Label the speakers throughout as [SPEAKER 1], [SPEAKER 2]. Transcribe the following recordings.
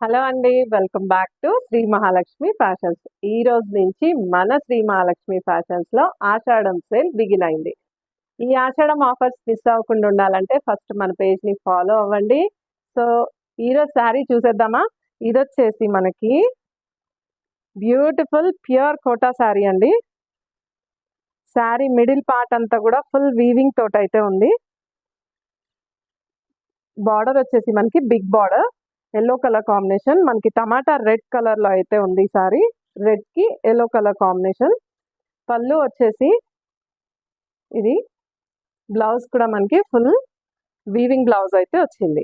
[SPEAKER 1] Hello అండి. Welcome back to Sri Mahalakshmi fashions. ఈ రోజు నుంచి మన శ్రీ మహాలక్ష్మి ఫ్యాషన్స్‌లో ఆషాఢం సేల్ బిగిన్ అయింది. ఈ ఆషాఢం ఆఫర్స్ మిస్ అవ్వకుండా ఉండాలంటే ఫస్ట్ మన పేజ్‌ని ఫాలో అవ్వండి. సో, ఈరోజు శారీ చూసేద్దామా? ఇదొచ్చేసి మనకి బ్యూటిఫుల్ ప్యూర్ కోటా శారీ అండి. శారీ మిడిల్ పార్ట్ అంతా కూడా ఫుల్ వీవింగ్ తోటైతే ఉంది. బార్డర్ వచ్చేసి మనకి big border. Yellow colour combination. మనకి టమాటా రెడ్ కలర్‌లో అయితే ఉంది ఈ సారీ. రెడ్‌కి యెల్లో కలర్ కాంబినేషన్. పళ్ళు వచ్చేసి ఇది. బ్లౌజ్ కూడా మనకి ఫుల్ వీవింగ్ బ్లౌజ్ అయితే వచ్చింది.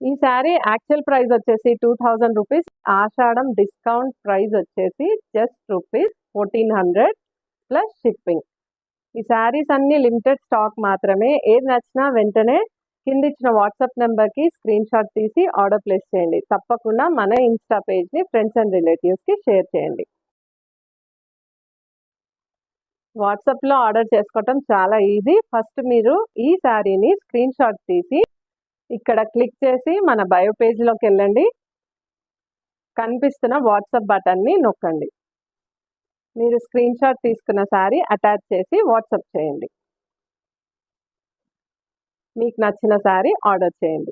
[SPEAKER 1] ఈ సారీ యాక్చువల్ ప్రైస్ వచ్చేసి 2000 రూపీస్. ఆషాఢం డిస్కౌంట్ ప్రైస్ వచ్చేసి జస్ట్ రూపీస్ 1400 ప్లస్ షిప్పింగ్. ఈ శారీస్ అన్ని లిమిటెడ్ స్టాక్ మాత్రమే. ఏది నచ్చినా వెంటనే కింద ఇచ్చిన వాట్సాప్ నెంబర్‌కి స్క్రీన్ షాట్ తీసి ఆర్డర్ ప్లేస్ చేయండి. తప్పకుండా మన ఇన్‌స్టా పేజ్‌ని ఫ్రెండ్స్ అండ్ రిలేటివ్స్‌కి షేర్ చేయండి. వాట్సాప్‌లో ఆర్డర్ చేసుకోవటం చాలా ఈజీ. ఫస్ట్ మీరు ఈ శారీని స్క్రీన్ షాట్ తీసి ఇక్కడ క్లిక్ చేసి మన బయో పేజ్‌లోకెళ్ళండి. కనిపిస్తున్న వాట్సాప్ బటన్‌ని నొక్కండి. మీరు స్క్రీన్ షాట్ తీసుకున్న శారీ అటాచ్ చేసి వాట్సాప్ చేయండి. మీకు నచ్చిన శారీ ఆర్డర్ చేయండి.